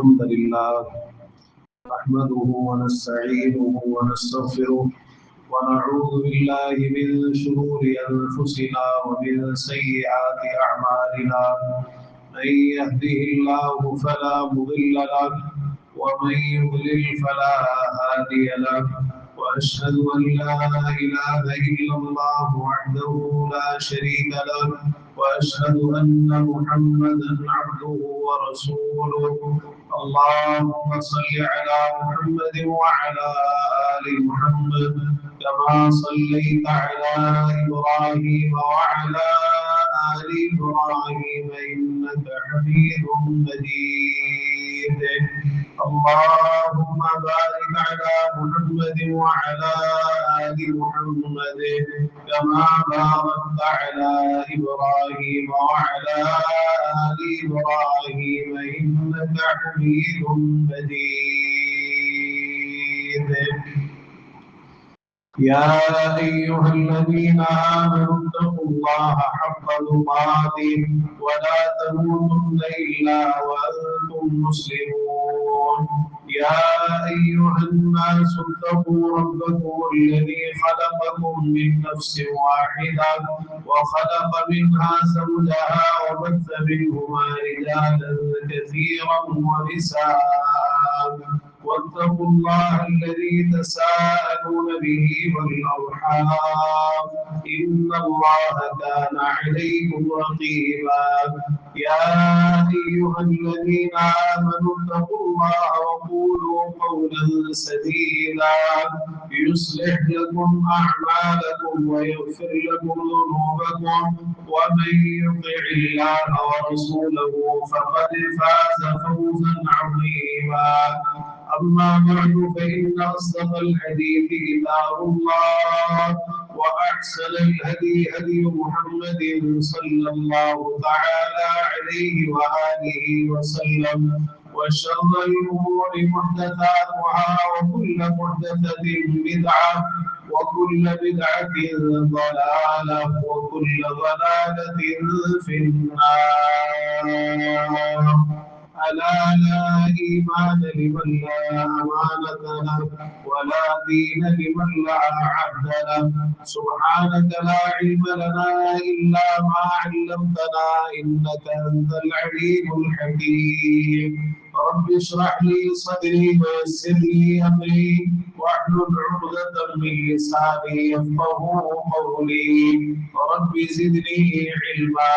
الحمد لله نحمده ونستعينه ونستغفره ونعوذ بالله من شرور أنفسنا ومن سيئات أعمالنا من يهده الله فلا مضل له ومن يضلل فلا هادي له وأشهد أن لا إله إلا الله وحده لا شريك له وأشهد أن محمدا عبده ورسوله اللهم صل على محمد وعلى آل محمد كما صليت على إبراهيم وعلى آل إبراهيم إنك حميد مجيد اللهم بارك على محمد وعلى آل محمد كما باركت على إبراهيم وعلى آل إبراهيم إنك حميد مجيد يا أيها الذين آمنوا اتقوا الله حق تقاته ولا تموتن إلا وأنتم مسلمون يا أيها الناس اتقوا ربكم الذي خلقكم من نفس واحدة وخلق منها زوجها وبث منهما رجالا كثيرا ونساء واتقوا الله الذي تساءلون به والأرحام إن الله كان عليكم رقيبا يا أيها الذين آمنوا اتقوا الله وقولوا قولا سديدا يصلح لكم أعمالكم ويغفر لكم ذنوبكم ومن يطع الله ورسوله فقد فاز فوزا عظيما أما بعد فإن أصدق الحديث كتاب الله وأحسن الهدي هدي محمد صلى الله تعالى عليه وآله وسلم وشر الأمور محدثاتها وكل محدثة بدعة وكل بدعة ضلالة وكل ضلالة في النار ألا لا إيمان لمن لا أمانة له ولا دين لمن لا عبد له سبحانك لا علم لنا إلا ما علمتنا إنك أنت العليم الحكيم رب اشرح لي صدري ويسر لي أمري واحلل عقدة من لساني يفقهوا قولي رب زدني علما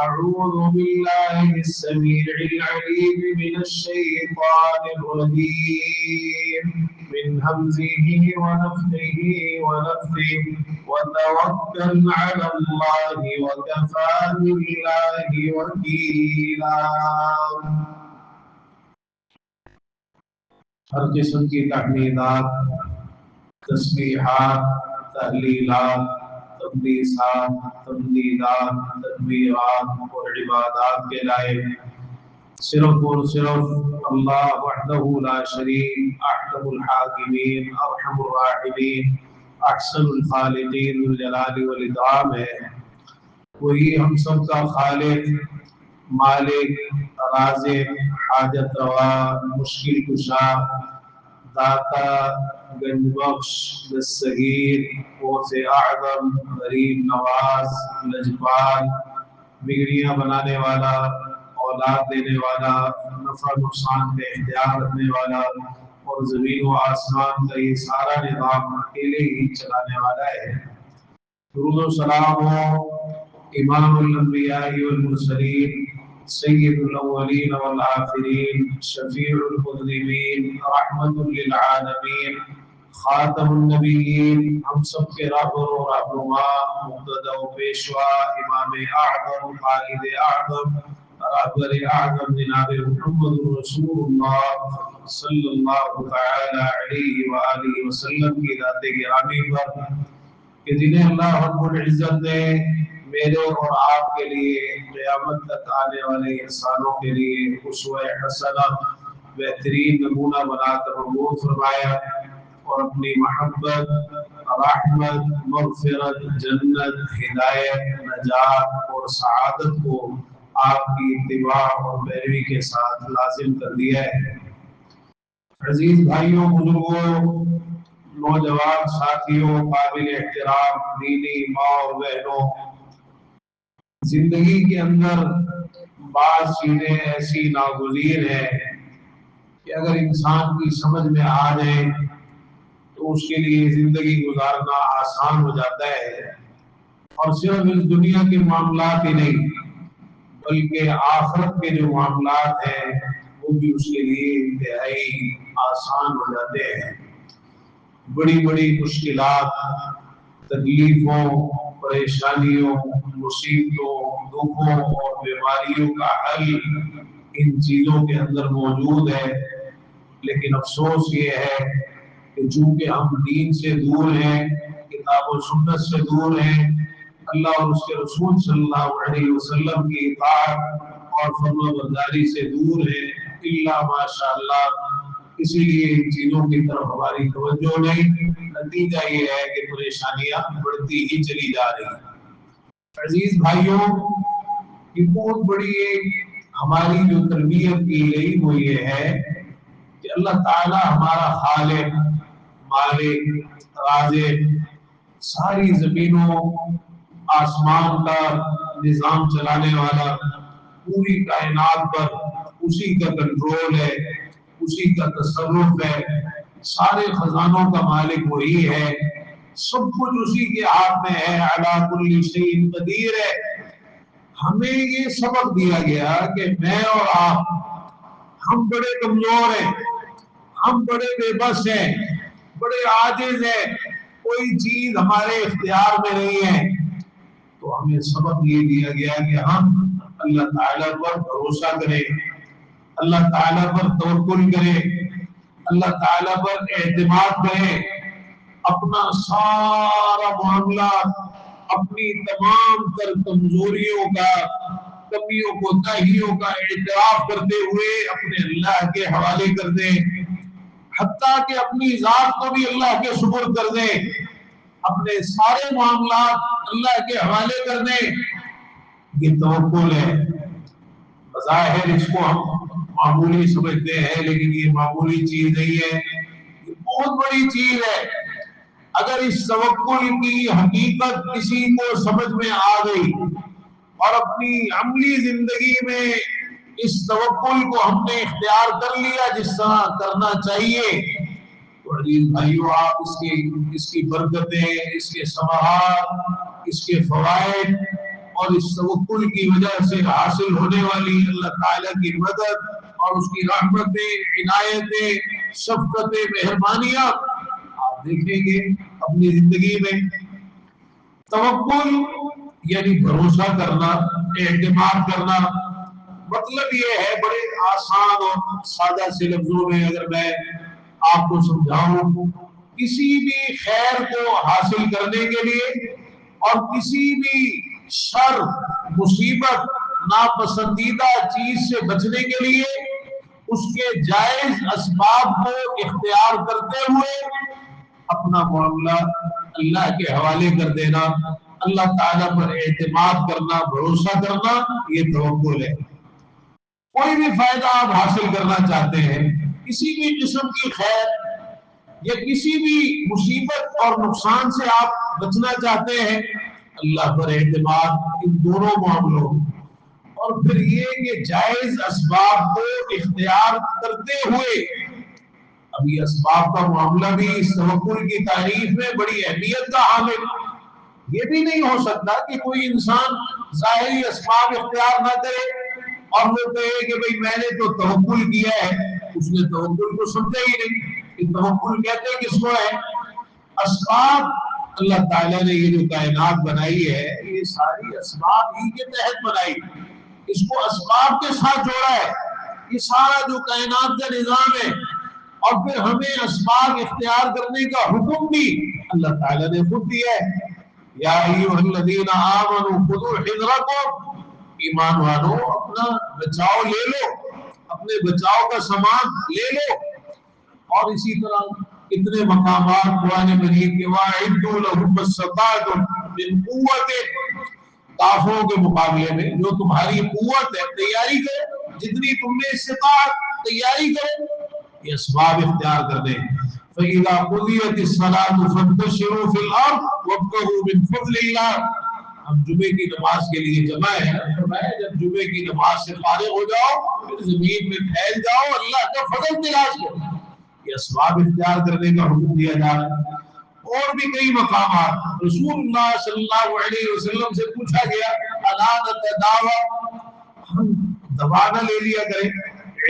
أعوذ بالله السميع العليم من الشيطان الرجيم من همزه ونفخه ونفثه وتوكل على الله وكفى بالله وكيلا ہر قسم کی تحمیدات تسبیحات تحلیلات تقدیسات تمجیدات تکبیرات اور عبادات کے لائق صرف اور صرف اللہ وحدہ لا شریک احکم الحاکمین ارحم الراحمین احسن الخالقین ذو الجلال والاکرام ہے وہی ہم سب کا خالق مالک رازق حاجت روا مشکل کشا داتا گنج بخش دستگیر غوث اعظم غریب نواز لجپال بگڑیاں بنانے والا اولاد دینے والا نفع نقصان کا اختیار رکھنے والا اور زمین و آسمان کا یہ سارا نظام اکیلے ہی چلانے والا ہے درود و سلام ہو امام الانبیاء والمرسلین سید الاولین والآخرین شفیع المذنبین رحمت للعالمین خاتم النبیین ہم سب کے رہبر و رہنما مقتدی و پیشوا امام اعظم قائد اعظم رہبر اعظم جناب محمد رسول اللہ صلی اللہ تعالی علیہ وآلہ وسلم کی ذات گرامی پر کہ جنہیں اللہ رب العزت نے میرے اور آپ کے لیے قیامت تک آنے والے انسانوں کے لیے اسوہ حسنہ بہترین نمونہ بنا کر مبعوث فرمایا اور اپنی محبت رحمت مغفرت جنت ہدایت نجات اور سعادت کو آپ کی اتباع اور پیروی کے ساتھ لازم کر دیا ہے۔ عزیز بھائیوں، بزرگوں، نوجوان ساتھیوں، قابل احترام دینی ماں اور بہنوں، زندگی کے اندر بعض چیزیں ایسی ناگزیر ہیں کہ اگر انسان کی سمجھ میں آ جائے تو اس کے لیے زندگی گزارنا آسان ہو جاتا ہے، اور صرف اس دنیا کے معاملات ہی نہیں بلکہ آخرت کے جو معاملات ہیں وہ بھی اس کے لیے انتہائی آسان ہو جاتے ہیں۔ بڑی بڑی مشکلات، تکلیفوں، پریشانیوں، مصیبتوں، دکھوں اور بیماریوں کا حل ان چیزوں کے اندر موجود ہے، لیکن افسوس یہ ہے کہ چونکہ ہم دین سے دور ہیں، کتاب و سنت سے دور ہیں، اللہ اور اس کے رسول صلی اللہ علیہ وسلم کی اطاعت اور فرما برداری سے دور ہیں، الا ماشاء اللہ، اسی لیے ان چیزوں کی طرف ہماری توجہ نہیں۔ نتیجہ یہ ہے کہ پریشانیاں بڑھتی ہی چلی جا رہی ہیں۔ عزیز بھائیوں، یہ بہت بڑی ایک ہماری جو تربیت کی گئی وہ یہ ہے کہ اللہ تعالی ہمارا خالق، مالک، رازق، ساری زمینوں آسمان کا نظام چلانے والا، پوری کائنات پر اسی کا کنٹرول ہے، اسی کا تصرف ہے، سارے خزانوں کا مالک وہی ہے، سب کچھ اسی کے ہاتھ میں ہے، علی کل شیء قدیر ہے۔ ہمیں یہ سبق دیا گیا کہ میں اور آپ، ہم بڑے کمزور ہیں، ہم بڑے بے بس ہیں، بڑے عاجز ہیں، کوئی چیز ہمارے اختیار میں نہیں ہے، تو ہمیں سبق یہ دیا گیا کہ ہم اللہ تعالیٰ پر بھروسہ کریں، اللہ تعالیٰ پر توکل کریں، اللہ تعالیٰ پر اعتماد کریں، اپنا سارا معاملہ، اپنی تمام تر کمزوریوں کا، کمیوں کوتاہیوں کا اعتراف کرتے ہوئے اپنے اللہ کے حوالے کر دیں، حتیٰ کہ اپنی ذات کو بھی اللہ کے سپرد کر دیں، اپنے سارے معاملات اللہ کے حوالے کر دیں۔ یہ توکل ہے۔ بظاہر اس کو ہم معمولی سمجھتے ہیں، لیکن یہ معمولی چیز نہیں ہے، یہ بہت بڑی چیز ہے۔ اگر اس توکل کی حقیقت کسی کو سمجھ میں آ گئی اور اپنی عملی زندگی میں اس توکل کو ہم نے اختیار کر لیا جس طرح کرنا چاہیے، تو عزیز بھائیو، آپ اس کی برکتیں، اس کے ثمرات، اس کے فوائد اور اس توکل کی وجہ سے حاصل ہونے والی اللہ تعالیٰ کی مدد اور اس کی رحمتیں، عنایتیں، شفقتیں، مہربانیاں آپ دیکھیں گے اپنی زندگی میں۔ توکل یعنی بھروسہ کرنا، اعتماد کرنا، مطلب یہ ہے، بڑے آسان اور سادہ سے لفظوں میں اگر میں آپ کو سمجھاؤں، کسی بھی خیر کو حاصل کرنے کے لیے اور کسی بھی شر، مصیبت، ناپسندیدہ چیز سے بچنے کے لیے اس کے جائز اسباب کو اختیار کرتے ہوئے اپنا معاملہ اللہ کے حوالے کر دینا، اللہ تعالیٰ پر اعتماد کرنا، بھروسہ کرنا، یہ توکل ہے۔ کوئی بھی فائدہ آپ حاصل کرنا چاہتے ہیں، کسی بھی قسم کی خیر یا کسی بھی مصیبت اور نقصان سے آپ بچنا چاہتے ہیں، اللہ پر اعتماد ان دونوں معاملوں، اور پھر یہ کہ جائز اسباب کو اختیار کرتے ہوئے، اب یہ اسباب کا معاملہ بھی اس توکل کی تعریف میں بڑی اہمیت کا حامل۔ یہ بھی نہیں ہو سکتا کہ کوئی انسان ظاہری اسباب اختیار نہ کرے اور وہ کہے کہ بھئی میں نے تو توکل کیا ہے، اس نے توکل کو سمجھا ہی نہیں کہ توکل کہتے کس کو ہے۔ اسباب، اللہ تعالیٰ نے یہ جو کائنات بنائی ہے، یہ ساری اسباب ہی کے تحت بنائی، اس کو اسباب کے ساتھ جوڑا ہے، یہ سارا جو کائنات کا نظام ہے، اور پھر ہمیں اسباب اختیار کرنے کا حکم بھی اللہ تعالیٰ نے خود دیا ہے۔ یا ایھا الذین آمنوا خذوا حذرکم، ایمان والو اپنا بچاؤ لے لو، اپنے بچاؤ کا سامان لے لو۔ اور اسی طرح اتنے مقامات قرآن مجید کے وَأَعِدُّوا لَهُم مَّا اسْتَطَعْتُم مِّن قُوَّةٍ، کافروں کے مقابلے میں جو تمہاری قوت ہے تیاری کرو، جتنی تم میں استطاعت تیاری کرو، یہ اسباب اختیار کرنے۔ فَإِذَا قُضِيَتِ الصَّلَاةُ فَانتَشِرُوا فِي الْأَرْضِ وَابْتَغُوا مِن فَضْلِ اللَّهِ۔ ہم جمعے کی نماز کے لیے جمع ہے، فرمایا جب جمعے کی نماز سے فارغ ہو جاؤ پھر زمین میں پھیل جاؤ، اللہ کا فضل تلاش کرو۔ یہ اسباب اختیار کرنے کا حکم دیا جا رہا ہے۔ اور بھی کئی مقامات رسول اللہ صلی اللہ علیہ وسلم سے پوچھا گیا الا نتداوى، ہم دوا نہ لے لیا کریں،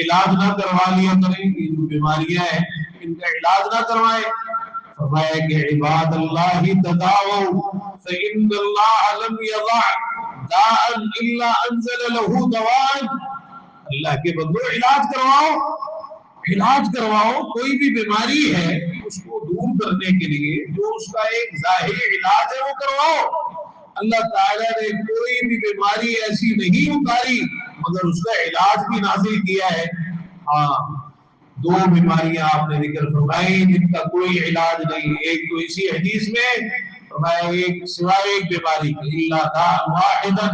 علاج نہ کروا لیا کریں، یہ جو بیماریاں ہیں ان کا علاج نہ کروائیں؟ فرمایا کہ عباد اللہ تداووا فإن اللہ لم يضع داء الا انزل له دواء۔ اللہ کے بندو علاج کرواؤ، علاج کرواؤ، کوئی بھی بیماری ہے اس کو دور کرنے کے لیے جو اس کا ایک ظاہری علاج ہے وہ کرواؤ۔ اللہ تعالیٰ نے کوئی بھی بیماری ایسی نہیں اتاری مگر اس کا علاج بھی نازل کیا ہے۔ ہاں، دو بیماریاں آپ نے ذکر فرمائی جن کا کوئی علاج نہیں، ایک تو اسی حدیث میں فرمایا ایک سوائے ایک بیماری الا داء واحدا،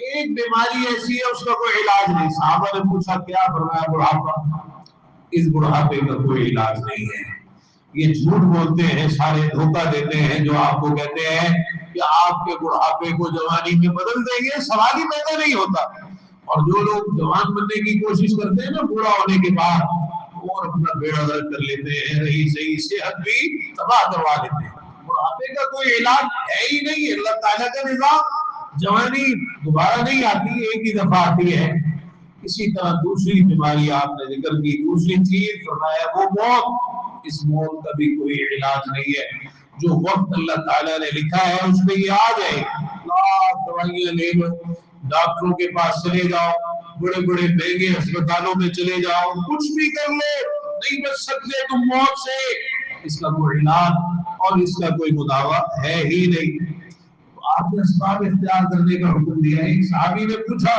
ایک بیماری ایسی ہے اس کا کوئی علاج نہیں۔ صحابہ نے پوچھا کیا؟ فرمایا بڑھاپا، اس بڑھاپے کا کوئی علاج نہیں ہے۔ یہ جھوٹ بولتے ہیں، سارے دھوکہ دیتے ہیں جو آپ کو کہتے ہیں کہ آپ کے بڑھاپے کو جوانی میں بدل دیں گے، سوال ہی پیدا نہیں ہوتا۔ اور جو لوگ جوان بننے کی کوشش کرتے ہیں نا بوڑھا ہونے کے بعد، اور اپنا بیڑا غرق کر لیتے ہیں، رہی صحیح صحت بھی تباہ کروا لیتے ہیں۔ بڑھاپے کا کوئی علاج ہے ہی نہیں، اللہ تعالیٰ کا نظام، جوانی دوبارہ نہیں آتی، ایک ہی دفعہ آتی ہے۔ اسی طرح دوسری بیماری آپ نے ذکر کی، دوسری چیز فرمایا وہ موت، اس موت کا بھی کوئی علاج نہیں ہے۔ جو وقت اللہ تعالیٰ نے لکھا ہے اس پہ یہ آ جائے، لاکھ دوائیاں لے لو، ڈاکٹروں کے پاس چلے جاؤ، بڑے بڑے مہنگے ہسپتالوں میں چلے جاؤ، کچھ بھی کر لو، نہیں بچ سکتے تم موت سے، اس کا کوئی علاج اور اس کا کوئی مداوا ہے ہی نہیں۔ تو آپ نے اسباب اختیار کرنے کا حکم دیا ہے۔ ایک صحابی نے پوچھا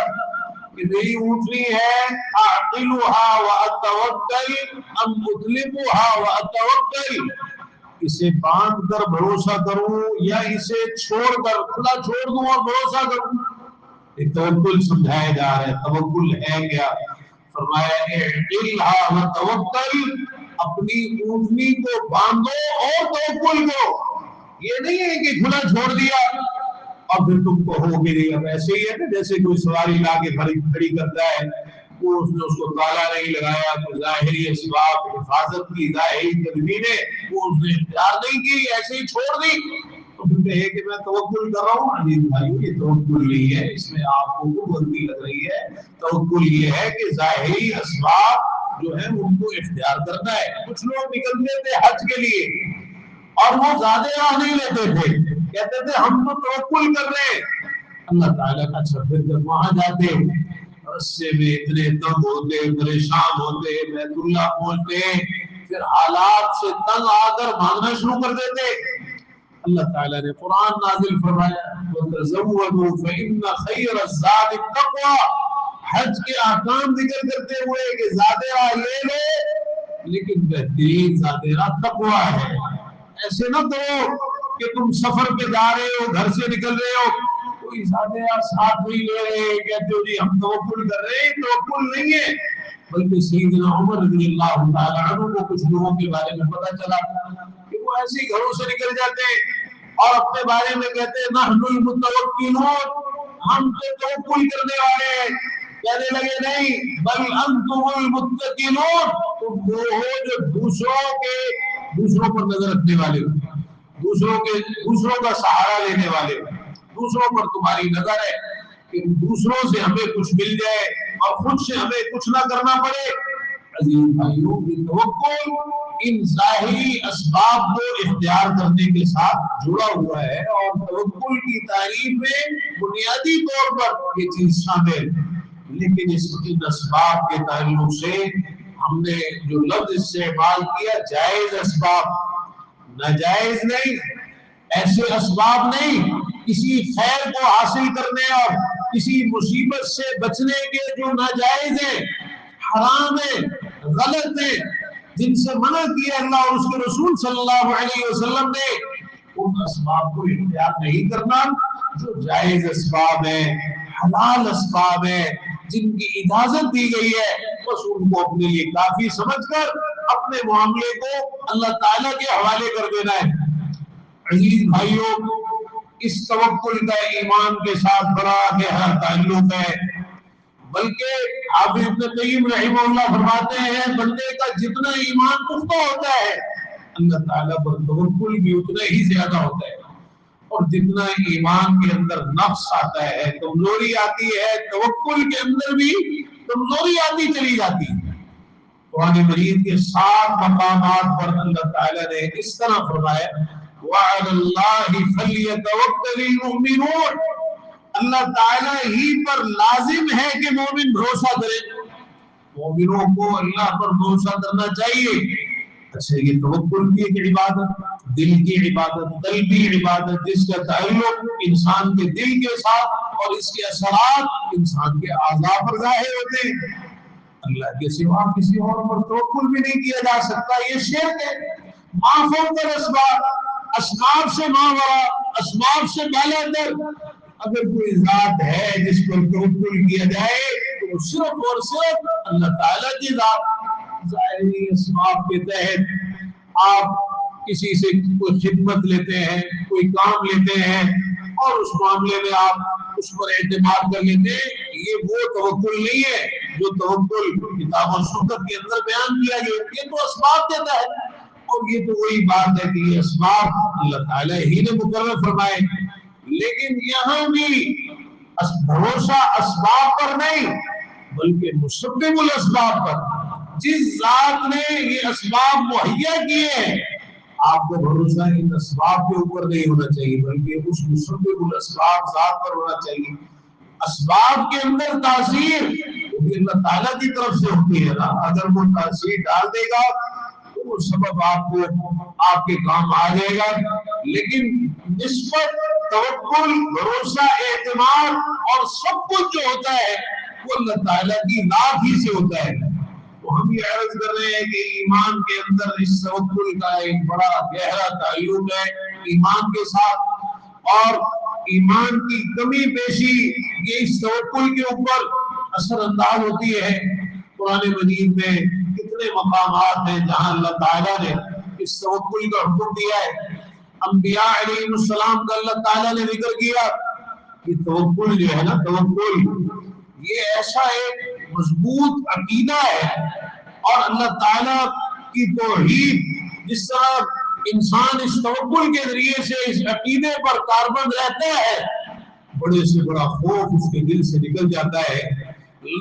کہ میری اونٹنی ہے اعقلها واتوکل ام اطلقها واتوکل، اسے باندھ کر بھروسہ کروں یا اسے چھوڑ کر کھلا چھوڑ دوں اور بھروسہ کروں؟ ایک توکل سمجھایا جا رہا ہے، توکل ہے کیا؟ فرمایا اعقلها وتوکل، اپنی اونٹنی کو باندھو اور توکل کرو۔ یہ نہیں ہے کہ کھلا چھوڑ دیا اور پھر تم کو ہو کے نہیں۔ اب ایسے ہی ہے نا جیسے کوئی سواری لا کے کھڑی کرتا ہے، وہ اس نے اس کو تالا نہیں لگایا، کوئی ظاہری اسباب حفاظت کی ظاہری تدبیریں وہ اس نے اختیار نہیں کی، ایسے ہی چھوڑ دی، تو پھر کہے کہ میں توکل کر رہا ہوں۔ عزیز بھائیو یہ توکل نہیں ہے، اس میں آپ کو غلطی لگ رہی ہے۔ توکل یہ ہے کہ ظاہری اسباب جو ہیں ان کو اختیار کرنا ہے۔ کچھ لوگ نکلتے تھے حج کے لیے اور وہ زیادہ راہ نہیں لیتے تھے، کہتے تھے ہم تو توکل کر رہے ہیں اللہ تعالیٰ کا۔ اچھا پھر جب وہاں جاتے رستے میں اتنے تنگ ہوتے، پریشان ہوتے، بیت اللہ پہنچتے، پھر حالات سے تنگ آ کر مانگنا شروع کر دیتے۔ اللہ تعالیٰ نے قرآن نازل فرمایا وَتَزَوَّدُوا فَإِنَّ خَيْرَ الزَّادِ التَّقْوَىٰ، حج کے احکام ذکر کرتے ہوئے کہ زیادہ راہ لے لو لیکن بہترین زیادہ راہ تقویٰ ہے۔ ایسے نہ کرو کہ تم سفر پہ جا رہے ہو، گھر سے نکل رہے ہو، کوئی زیادہ راہ ساتھ نہیں لے رہے، کہتے ہو جی ہم توکل کر رہے ہیں، توکل نہیں ہے۔ بلکہ سیدنا عمر رضی اللہ تعالیٰ عنہ کو کچھ لوگوں کے بارے میں پتہ چلا کہ وہ ایسے ہی گھروں سے نکل جاتے ہیں اور اپنے بارے میں کہتے ہیں نحن المتوکلون، ہم تو توکل کرنے والے ہیں۔ کہنے لگے نہیں بل انتم المتقلون، تم وہ ہو جو دوسروں پر نظر رکھنے والے ہو، دوسروں کا سہارا لینے والے ہو، دوسروں پر تمہاری نظر ہے کہ دوسروں سے ہمیں کچھ مل جائے اور خود سے ہمیں کچھ نہ کرنا پڑے۔ عزیز بھائیوں، یہ توکل ان ظاہری اسباب کو اختیار کرنے کے ساتھ جڑا ہوا ہے، اور توکل کی تعریف میں بنیادی طور پر یہ چیز شامل ہے۔ لیکن ان اسباب کے تعلق سے ہم نے جو لفظ استعمال کیا جائز اسباب، ناجائز نہیں، ایسے اسباب نہیں، کسی خیر کو حاصل کرنے اور کسی مصیبت سے بچنے کے جو ناجائز ہیں، حرام ہیں، غلط ہیں، جن سے منع کیا اللہ اور اس کے رسول صلی اللہ علیہ وسلم نے، ان اسباب کو اختیار نہیں کرنا، جو جائز اسباب ہیں، حلال اسباب ہیں، جن کی اجازت دی گئی ہے، بس ان کو اپنے لیے کافی سمجھ کر اپنے معاملے کو اللہ تعالیٰ کے حوالے کر دینا ہے۔ عزیز بھائیوں، اس توکل کا ایمان کے ساتھ بڑا گہرا تعلق ہے، بلکہ حافظ ابن قیم رحمہ اللہ فرماتے ہیں بندے کا جتنا ایمان پختہ ہوتا ہے اللہ تعالیٰ پر توکل بھی اتنا ہی زیادہ ہوتا ہے، اور جتنا ایمان کے اندر نقص آتا ہے، کمزوری آتی ہے، توکل کے اندر بھی کمزوری آتی چلی جاتی ہے۔ قرآن مجید کے 7 مقامات پر اللہ تعالیٰ نے اس طرح فرمایا وَعَلَى اللَّهِ فَلْيَتَوَكَّلِ الْمُؤْمِنُونَ، اللہ تعالیٰ ہی پر لازم ہے کہ مومن بھروسہ کرے، مومنوں کو اللہ پر بھروسہ کرنا چاہیے۔ اچھا، یہ توکل کی ایک عبادت، دل کی عبادت، قلبی عبادت، جس کا تعلق انسان کے دل کے ساتھ اور اس کے اثرات انسان کے اعضاء پر ظاہر ہوتے ہیں۔ اللہ کے سوا کسی اور پر توکل بھی نہیں کیا جا سکتا، یہ شرک ہے۔ ما فوق الاسباب، اسباب سے ماورا، اسباب سے بالا تر اگر کوئی ذات ہے جس پر توکل کیا جائے تو صرف اور صرف اللہ تعالیٰ کی ذات۔ ظاہری اسباب کے تحت آپ کسی سے کوئی خدمت لیتے ہیں، کوئی کام لیتے ہیں اور اس معاملے میں آپ اس پر اعتماد کر لیتے ہیں، یہ وہ توکل نہیں ہے جو توکل کتاب و سنت کے اندر بیان کیا گیا۔ یہ تو اسباب دیتا ہے، اور یہ تو وہی بات ہے کہ یہ اسباب اللہ تعالیٰ ہی نے مقرر فرمائے، لیکن یہاں بھی بھروسہ اسباب پر نہیں بلکہ مسبب الاسباب پر، جس ذات نے یہ اسباب مہیا کیے ہیں آپ کو بھروسہ ان اسباب کے اوپر نہیں ہونا چاہیے بلکہ اس مسبب الاسباب ذات پر ہونا چاہیے۔ اسباب کے اندر تاثیر وہ بھی اللہ تعالیٰ کی طرف سے ہوتی ہے نا، اگر وہ تاثیر ڈال دے گا تو وہ سبب آپ کو آپ کے کام آ جائے گا، لیکن نسبت، توکل، بھروسہ، اعتماد اور سب کچھ جو ہوتا ہے وہ اللہ تعالیٰ کی ذات ہی سے ہوتا ہے۔ تو ہم یہ عرض کر رہے ہیں کہ ایمان کے اندر اس توکل کا ایک بڑا گہرا تعلق ہے ایمان کے ساتھ، اور ایمان کی کمی بیشی یہ اس توکل کے اوپر اثر انداز ہوتی ہے۔ قرآن مجید میں کتنے مقامات ہیں جہاں اللہ تعالیٰ نے اس توکل کا حکم دیا ہے۔ انبیاء علیہ السلام کا اللہ تعالیٰ نے ذکر کیا کہ توکل جو ہے نا، توکل یہ ایسا ایک مضبوط عقیدہ ہے، اور اللہ تعالیٰ کی توحید جس طرح انسان اس توکل کے ذریعے سے اس عقیدے پر کاربند رہتا ہے، بڑے سے بڑا خوف اس کے دل سے نکل جاتا ہے،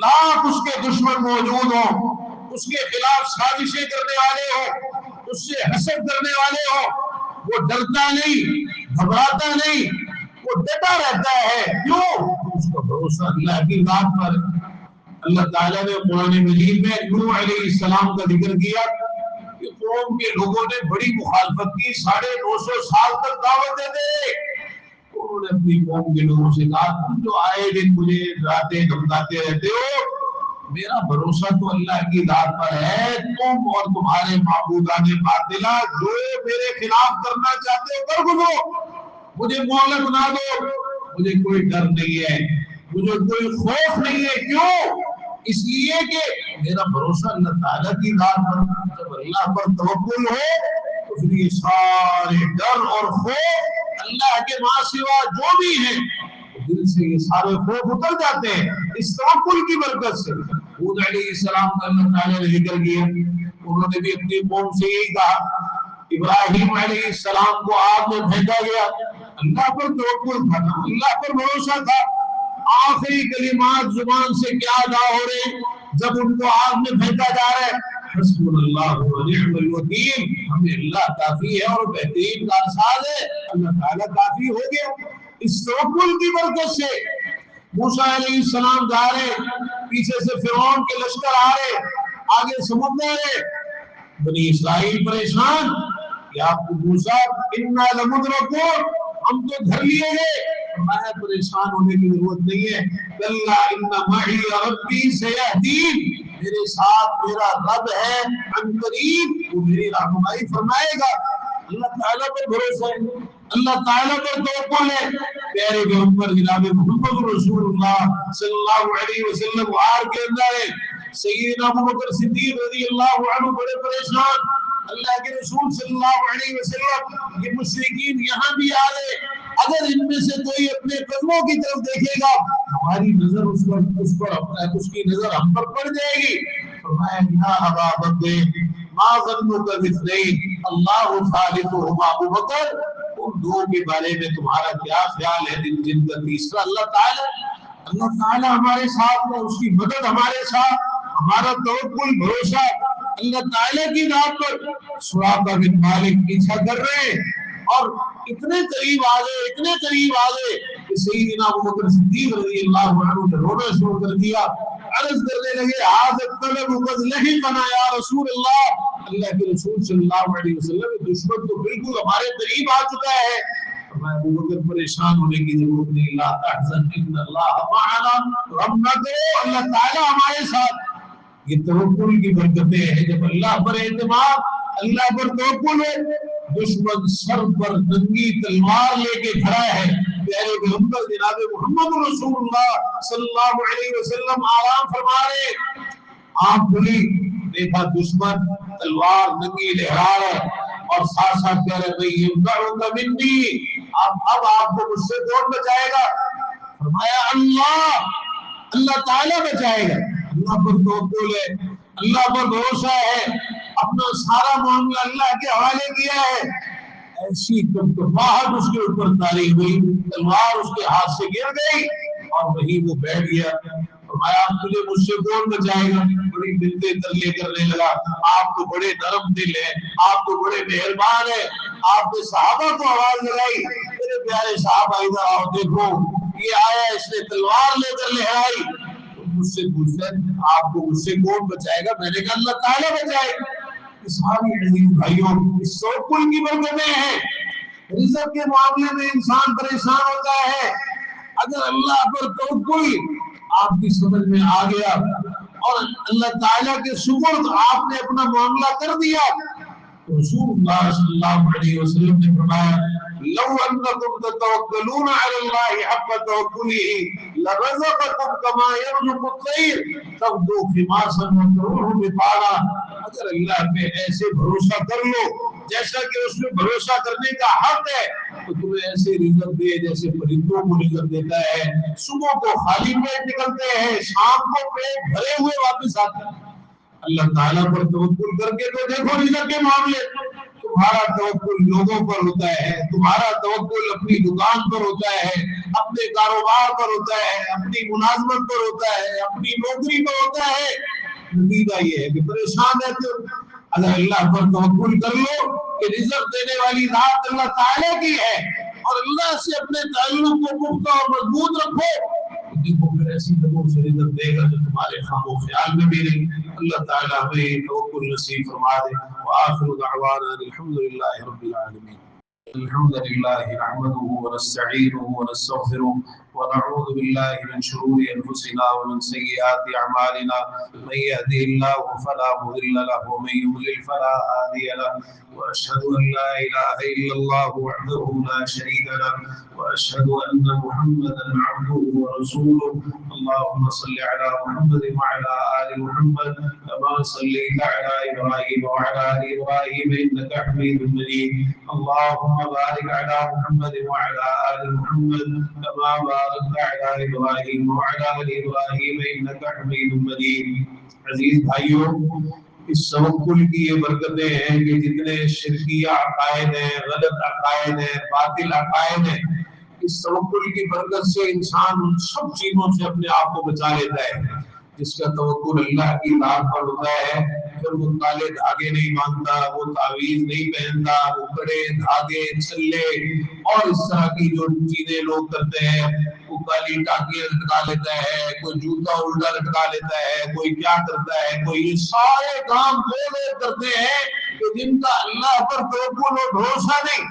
لاکھ اس کے دشمن موجود ہوں، اس کے خلاف سازشیں کرنے والے ہوں، اس سے حسد کرنے والے ہوں، وہ ڈرتا نہیں، گھبراتا نہیں، وہ ڈٹا رہتا ہے۔ کیوں؟ اس کا بھروسہ اللہ کی ذات پر۔ اللہ تعالیٰ نے قرآن مجید میں نوح علیہ السلام کا ذکر کیا کہ قوم کے لوگوں نے بڑی مخالفت کی، 950 سال تک دعوت دیتے رہے۔ انہوں نے اپنی قوم کے لوگوں سے کہا تم جو آئے دن مجھے ڈراتے دھمکاتے رہتے ہو، میرا بھروسہ تو اللہ کی ذات پر ہے، تم اور تمہارے معبودان باطلہ جو میرے خلاف کرنا چاہتے ہو کر گزرو، مجھے مہلت نہ دو، مجھے کوئی ڈر نہیں ہے، مجھے کوئی خوف نہیں ہے۔ کیوں؟ اس لیے کہ میرا بھروسہ اللہ تعالیٰ کی ذات پر۔ جب اللہ پر توکل ہو تو پھر یہ سارے ڈر اور خوف اللہ کے ماں سوا جو بھی ہیں دل سے یہ سارے خوف اتر جاتے ہیں اس توکل کی برکت سے۔ حود علیہ السلام کا اللہ تعالیٰ نے ذکر کیا، انہوں نے بھی اپنی قوم سے یہی کہا۔ ابراہیم علیہ السلام کو آگ میں پھینکا گیا، اللہ پر توکل تھا، اللہ پر بھروسہ تھا۔ آخری کلمات زبان سے کیا ادا ہو رہے جب ان کو آگ میں پھینکا جا رہا ہے؟ حسبنا اللہ و نعم الوکیل، ہمیں اللہ کافی ہے اور بہترین کارساز ہے، اللہ تعالیٰ کافی ہو گیا۔ اس توکل کی برکت سے موسیٰ علیہ السلام جا رہے، پیچھے سے فرعون کے لشکر آ رہے، آگے سمندر ہے، بنی اسرائیل پریشان کہ آپ کو موسیٰ انا لمدرکون، ہم تو دھر لیے گئے۔ میں پریشان ہونے کی ضرورت نہیں ہے، کلا ان معی ربی سیہدین، میرے ساتھ میرا رب ہے، عن قریب وہ میری رہنمائی فرمائے گا۔ اللہ تعالیٰ پر بھروسہ ہے، اللہ تعالیٰ پر توکل ہے، پیارے پیغمبر جناب محمد رسول اللہ صلی اللہ علیہ وسلم غار کے اندر ہے. سیدنا ابو بکر صدیق رضی اللہ عنہ بڑے پریشان. اللہ کے رسول صلی اللہ علیہ وسلم یہ مشرکین یہاں بھی آ گئے, اگر ان میں سے کوئی اپنے قدموں کی طرف دیکھے گا ہماری نظر اس کی نظر ہم پر پڑ جائے گی. فرمایا یا ابا بکر ما ظنک باثنین اللہ ثالثہما. ابو بکر ان دو کے بارے میں تمہارا کیا خیال ہے جن کا تیسرا اللہ تعالی ہمارے ساتھ ہے, اس کی مدد ہمارے ساتھ, ہمارا توکل بھروسہ اللہ تعالی کی ذات پر. سراقہ بن مالک پیچھا کر رہے ہیں اور اتنے قریب آ گئے کہ سیدنا ابو بکر صدیق رضی اللہ عنہ نے رونا شروع کر دیا. عرض کرنے لگے هذا الطلب قد لحقنا یا رسول اللہ. اللہ کے رسول صلی اللہ علیہ وسلم دشمن تو بالکل ہمارے قریب آ چکا ہے. ابو بکر پریشان ہونے کی ضرورت نہیں. لا تحزن ان اللہ معنا, غم نہ کرو اللہ تعالی ہمارے ساتھ. یہ توکل کی برکتیں ہیں. جب اللہ پر اعتماد, اللہ پر توکل ہے, دشمن سر پر ننگی تلوار لے کے کھڑا ہے. پیارے پیغمبر جناب محمد رسول اللہ صلی اللہ علیہ وسلم آرام فرما رہے. آنکھ کھلی, دیکھا دشمن تلوار ننگی لہرا رہا ہے اور ساتھ ساتھ کہہ رہے بھائی یمنعک منی, اب آپ کو مجھ سے کون بچائے گا؟ فرمایا اللہ تعالیٰ بچائے گا. اللہ پر توکل ہے, اللہ پر بھروسہ ہے, اپنا سارا معاملہ اللہ کے حوالے کیا ہے. ایسی کمکماہٹ اس کے اوپر طاری ہوئی, تلوار اس کے ہاتھ سے گر گئی اور وہیں وہ بیٹھ گیا. فرمایا تجھے مجھ سے کون بچائے گا؟ بڑی بنتے ترلے کرنے لگا. آپ تو بڑے نرم دل ہیں, آپ تو بڑے مہربان ہیں. آپ نے صحابہ کو آواز لگائی, میرے پیارے صحابہ ادھر آؤ, دیکھو یہ آیا, اس نے تلوار لے کر لہرائی. مجھ سے پوچھتے آپ کو مجھ سے کون بچائے گا؟ میں نے کہا اللہ تعالیٰ بچائے گا. ساری عزیز بھائیوں اس توکل کی برکتیں ہیں. رزق کے معاملے میں انسان پریشان ہوتا ہے, اگر اللہ پر توکل آپ کی سمجھ میں آ گیا اور اللہ تعالیٰ کے سپرد آپ نے اپنا معاملہ کر دیا, رسول اللہ صلی اللہ علیہ وسلم نے فرمایا لو انکم تتوکلون علی اللہ حق توکلہ لرزقکم کما یرزق الطیر تغدو خماصا وتروح بطانا. اگر اللہ پہ ایسے بھروسہ کر لو جیسا کہ اس میں بھروسہ کرنے کا حق ہے تو تمہیں ایسے رزق دے جیسے پرندوں کو رزق دیتا ہے. صبح کو خالی پیٹ نکلتے ہیں, شام کو پیٹ بھرے ہوئے واپس آتے ہیں. اللہ تعالیٰ پر توکل کر کے تو دیکھو رزق کے معاملے. تمہارا توکل لوگوں پر ہوتا ہے, تمہارا توکل اپنی دکان پر ہوتا ہے, اپنے کاروبار پر ہوتا ہے, اپنی ملازمت پر ہوتا ہے, اپنی نوکری پر ہوتا ہے. نتیجہ یہ ہے کہ پریشان رہتے ہو. اگر اللہ پر توکل کر لو کہ رزق دینے والی ذات اللہ تعالیٰ کی ہے اور اللہ سے اپنے تعلق کو پختہ اور مضبوط رکھو, دیکھو پھر ایسی لوگوں سے رزق دے گا جو تمہارے خام و خیال میں بھی نہیں. اللہ تعالیٰ ہمیں توکل نصیب فرما دے. وآخر دعوانا الحمدللہ رب العالمین. الحمد لله نحمده ونستعينه ونستغفره ونعوذ بالله من شرور أنفسنا ومن سيئات أعمالنا, من يهده الله فلا مضل له ومن يضلل فلا هادي له. وأشهد أن لا إله إلا الله وحده لا شريك له وأشهد أن محمدا عبده ورسوله. اللهم صل على محمد وعلى آل محمد كما صليت على إبراهيم وعلى آل إبراهيم إنك حميد مجيد. اللهم بارك على محمد وعلى آل محمد كما باركت على إبراهيم وعلى آل إبراهيم إنك حميد مجيد. عزیز بھائیوں, اس توکل کی یہ برکتیں ہیں کہ جتنے شرکیہ عقائد ہیں, غلط عقائد ہیں, باطل عقائد ہیں, اس توکل کی برکت سے انسان ان سب چیزوں سے اپنے آپ کو بچا لیتا ہے. جس کا توکل اللہ کی ذات پر ہوتا ہے پھر وہ کالے دھاگے نہیں باندھتا, وہ تعویذ نہیں پہنتا, وہ کڑے دھاگے چھلے اور اس طرح کی جو چیزیں لوگ کرتے ہیں, وہ کالی ٹاکیاں لٹکا لیتا ہے, کوئی جوتا الٹا لٹکا لیتا ہے, کوئی کیا کرتا ہے, کوئی یہ سارے کام وہ لوگ کرتے ہیں کہ جن کا اللہ پر توکل اور بھروسہ نہیں,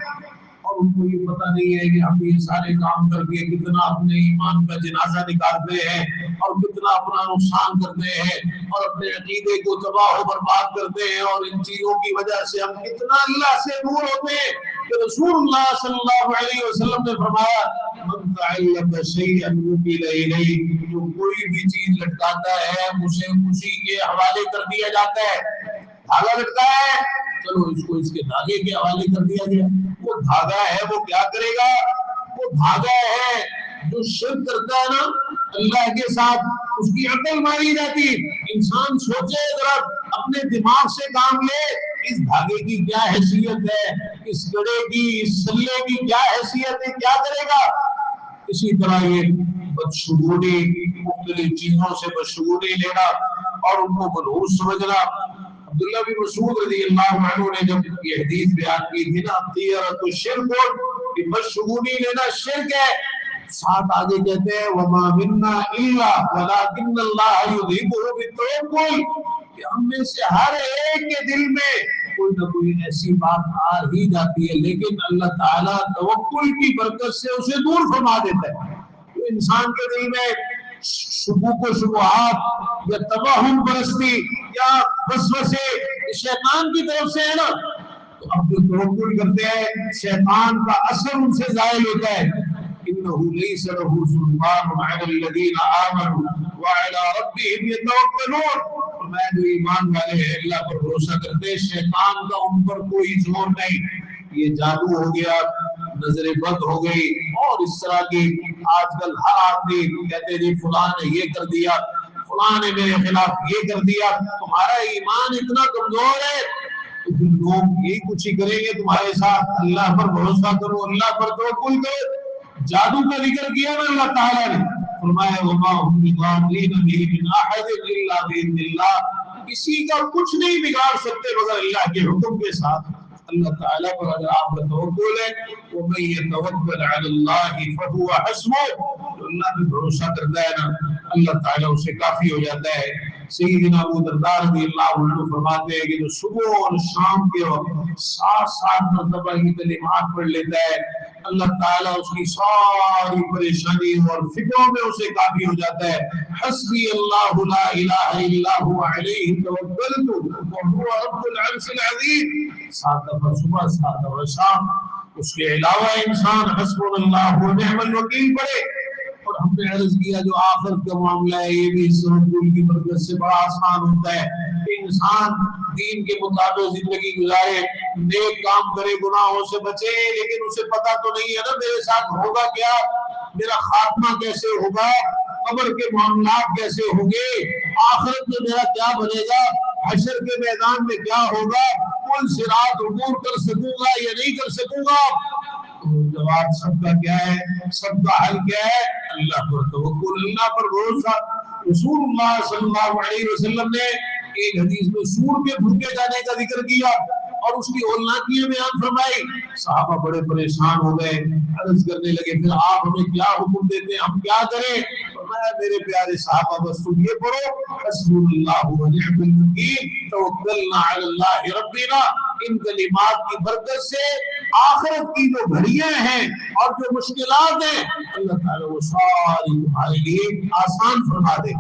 اور ان کو یہ پتہ نہیں ہے کہ ہم یہ سارے کام کر کے کتنا اپنے ایمان کا جنازہ نکالتے ہیں. اور کتنا اپنا نقصان کرتے ہیں اور اپنے عقیدے کو تباہ و برباد کرتے ہیں، اور ان چیزوں کی وجہ سے ہم کتنا اللہ سے دور ہوتے ہیں کہ رسول اللہ صلی اللہ علیہ وسلم نے فرمایا من تعلق شیئا وکل الیہ، جو کوئی بھی چیز لٹکاتا ہے اسے اسی کے حوالے کر دیا جاتا ہے۔ دھاگا لٹکا ہے، چلو اس کو اس کے دھاگے کے حوالے کر دیا گیا۔ وہ دھاگا ہے وہ کیا کرے گا؟ وہ دھاگا ہے جو شرک کرتا ہے نا اللہ کے ساتھ، اس کی عقل ماری جاتی۔ انسان سوچے ذرا، اپنے دماغ سے کام لے، اس دھاگے کی کیا حیثیت ہے، اس گڑے کی، اس سلے کی کیا حیثیت ہے، کیا کرے گا؟ اسی طرح یہ بدشگونی، مختلف چیزوں سے بدشگونی لینا اور ان کو منحوس سمجھنا۔ عبداللہ بن مسعود رضی اللہ عنہ نے جب یہ حدیث بیان کی تھی نا طیرۃ الشرک، کہ بدشگونی لینا شرک ہے، ساتھ آگے کہتے ہیں وما منا الا ولکن اللہ یذہبہ بالتوکل، کہ ہم میں سے ہر ایک کے دل میں کوئی نہ کوئی ایسی بات آ ہی جاتی ہے، لیکن اللہ تعالیٰ توکل کی برکت سے اسے دور فرما دیتا ہے۔ تو انسان کے دل میں شکوک و شبہات یا توہم پرستی یا وسوسے شیطان کی طرف سے ہے نا، تو اب جو توکل کرتے ہیں شیطان کا اثر ان سے زائل ہوتا ہے۔ انه ليس له سلطان على الذين امنوا وعلى ربهم يتوكلون، میں جو ایمان والے ہیں اللہ پر بھروسہ کرتے ہیں، شیطان کا ان پر کوئی زور نہیں۔ یہ جادو ہو گیا، نظر بد ہو گئی، اور اس طرح کی آج کل ہر آدمی کہتے جی فلاں نے یہ کر دیا، فلاں نے میرے خلاف یہ کر دیا، تمہارا ایمان اتنا کمزور ہے تو پھر لوگ یہی کچھ ہی کریں گے تمہارے ساتھ۔ اللہ پر بھروسہ کرو، اللہ پر توکل کرو۔ جادو کا ذکر کیا نا اللہ تعالیٰ نے، فرمایا وما هم بضارین به من احد الا باذن اللہ، کسی کا کچھ نہیں بگاڑ سکتے مگر اللہ کے حکم کے ساتھ۔ اللہ تعالیٰ پر اگر آپ کا توکل ہے، ومن يتوکل علی اللہ فهو حسبہ، جو اللہ پہ بھروسہ کرتا ہے نا اللہ تعالیٰ اسے کافی ہو جاتا ہے۔ سیدنا ابو درداء رضی اللہ عنہ فرماتے ہیں کہ جو صبح اور شام کے وقت 7 مرتبہ یہ کلمات پڑھ لیتا ہے، اللہ تعالیٰ اس کی ساری پریشانی اور فکروں میں اسے کافی ہو جاتا ہے۔ حسبی اللہ لا الہ الا هو علیہ توکلت وهو رب العرش العظیم، 7 دفعہ صبح 7 دفعہ شام۔ اس کے علاوہ انسان حسبنا اللہ ونعم الوکیل پڑھے۔ اور ہم نے عرض کیا جو آخرت کا معاملہ ہے یہ بھی توکل کی برکت سے بڑا آسان ہوتا ہے کہ انسان دین کے مطابق زندگی گزارے، نیک کام کرے، گناہوں سے بچے، لیکن اسے پتہ تو نہیں ہے نا میرے ساتھ ہوگا کیا، میرا خاتمہ کیسے ہوگا، قبر کے معاملات کیسے ہوں گے، آخرت میں میرا کیا بنے گا، حشر کے میدان میں کیا ہوگا، پل صراط عبور کر سکوں گا یا نہیں کر سکوں گا۔ جواب سب کا کیا ہے، سب کا حل کیا ہے، اللہ پر توکل، اللہ پر بھروسہ۔ رسول اللہ صلی اللہ علیہ وسلم نے ایک حدیث میں سور کے بھوکے جانے کا ذکر کیا اور اس کی ہولناکیاں بیان فرمائی۔ صحابہ بڑے پریشان ہو گئے، عرض کرنے لگے پھر آپ ہمیں کیا حکم دیتے ہیں، ہم کیا کریں؟ فرمایا میرے پیارے صحابہ بس تم یہ پڑھو حسبنا اللہ ونعم الوکیل توکلنا علی اللہ ربنا۔ ان کلمات کی برکت سے آخرت کی جو گھڑیاں ہیں اور جو مشکلات ہیں اللہ تعالیٰ وہ ساری تمہارے لیے آسان فرما دے۔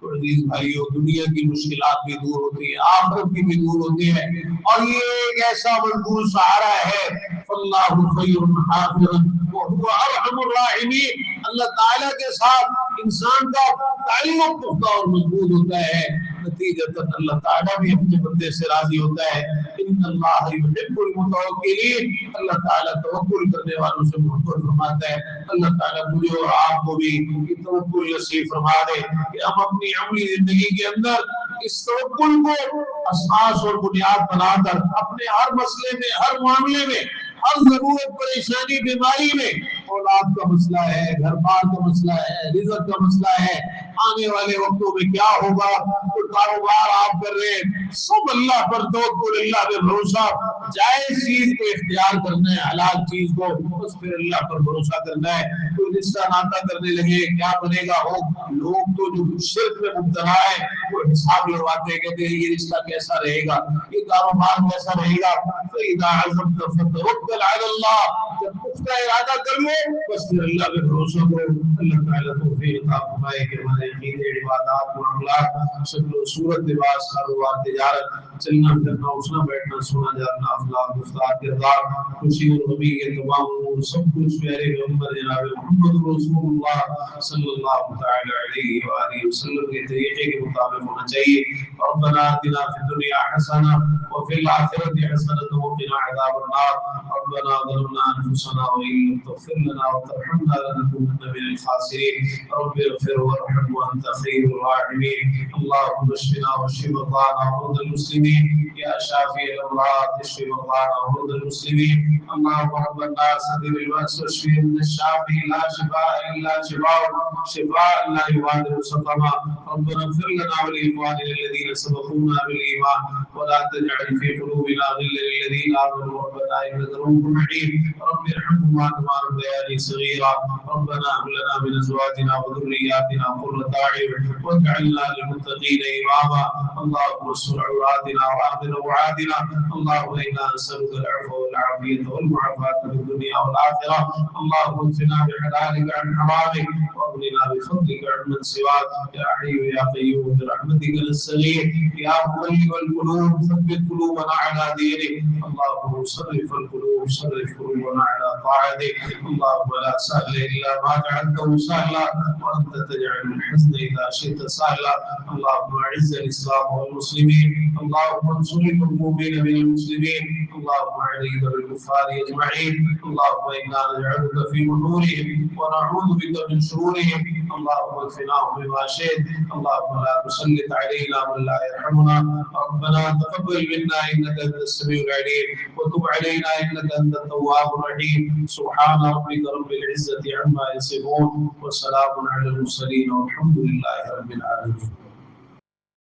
تو عزیز بھائیو، دنیا کی مشکلات بھی دور ہوتی ہیں، آخرت کی بھی دور ہوتی ہے، اور یہ ایک ایسا مضبوط سہارا ہے اللہ خیر حافظا وهو ارحم الراحمین۔ اللہ تعالیٰ کے ساتھ انسان کا تعلق پختہ اور مضبوط ہوتا ہے، نتیجتاً اللہ تعالیٰ بھی اپنے بندے سے راضی ہوتا ہے۔ ان اللہ یحب المتوکلین، اللہ تعالیٰ توکل کرنے والوں سے محبت فرماتا ہے۔ اللہ تعالیٰ مجھے اور آپ کو بھی یہ توکل نصیب فرما دے کہ ہم اپنی عملی زندگی کے اندر اس توکل کو اساس اور بنیاد بنا کر اپنے ہر مسئلے میں، ہر معاملے میں، ہر ضرورت، پریشانی، بیماری میں، اولاد کا مسئلہ ہے، گھر بار کا مسئلہ ہے، رزق کا مسئلہ ہے، آنے والے وقتوں میں کیا ہوگا، کوئی کاروبار آپ کر رہے ہیں، سب اللہ پر توکل، اللہ پہ بھروسہ، جائز چیز کو اختیار کرنا ہے، حلال چیز کو، بس پھر اللہ پر بھروسہ کرنا ہے۔ کوئی رشتہ ناتا کرنے لگے کیا بنے گا ہو، لوگ تو جو شرک میں مبتلا ہے وہ حساب لگواتے ہیں، کہتے ہیں یہ رشتہ کیسا رہے گا، یہ کاروبار کیسا رہے گا۔ فَإِذَا عَزَمْتَ فَتَوَكَّلْ عَلَى اللَّهِ، جب پختہ ارادہ کر لو بس پھر اللہ پہ بھروسہ کرو۔ اللہ تعالیٰ توفیق عطا فرمائے کہ ہمارے عقیدے عبادات معاملات شکل و صورت لباس کاروبار تجارت چلنا پھرنا اٹھنا بیٹھنا سونا جاگنا اخلاق گفتار کردار خوشی اور غمی کے تمام امور سب کچھ پیارے پیغمبر جناب محمد رسول اللہ صلی اللہ تعالی علیہ وآلہ وسلم کے طریقے کے مطابق ہونا چاہیے. ربنا آتنا فی الدنیا حسنہ وفي الآخرة حسنة وقنا عذاب النار. ربنا ظلمنا أنفسنا وإن لم تغفر لنا وترحمنا لنكونن من الخاسرين. رب اغفر وارحم وأنت خير الراحمين. اللهم اشفنا واشف مرضانا ومرضى المسلمين يا شافي الأمراض اشف مرضانا ومرضى المسلمين. اللهم رب الناس أذهب البأس واشفهم من الشافي لا شفاء إلا شفاءك شفاء لا يغادر سقما. ربنا اغفر لنا ولإخواننا الذين سبقونا بالإيمان ولا تجعل في قلوبنا غلا للذين آمنوا ربنا إنك رؤوف رحيم. رب ارحمهما كما ربياني صغيرا. ربنا هب لنا من أزواجنا وذرياتنا قرة أعين واجعلنا للمتقين إماما. اللهم استر عوراتنا وآمن روعاتنا. اللهم إنا نسألك العفو والعافية والمعافاة في الدنيا والآخرة. اللهم اكفنا بحلالك عن حرامك واغننا بفضلك عمن سواك. يا حي يا قيوم برحمتك نستغيث. يا مقلب القلوب ثبت قلوبنا على دينك. اللهم صرف القلوب صرف قلوبنا على طاعتك. اللهم لا سهل إلا ما جعلته سهلا وأنت تجعل الحزن إذا شئت سهلا. اللهم أعز الإسلام والمسلمين. اللهم انصر المظلومين من المسلمين. اللهم عليك بالكفار أجمعين. اللهم إنا نجعلك في نحورهم ونعوذ بك من شرورهم. اللهم اكفناهم بما شئت. اللهم لا تسلط علينا من لا يرحمنا. ربنا تقبل منا إنك أنت السميع العليم وتب علينا إنك أنت التواب الرحيم. سبحان ربك رب العزة عما يصفون وسلام على المرسلين والحمد لله رب العالمين.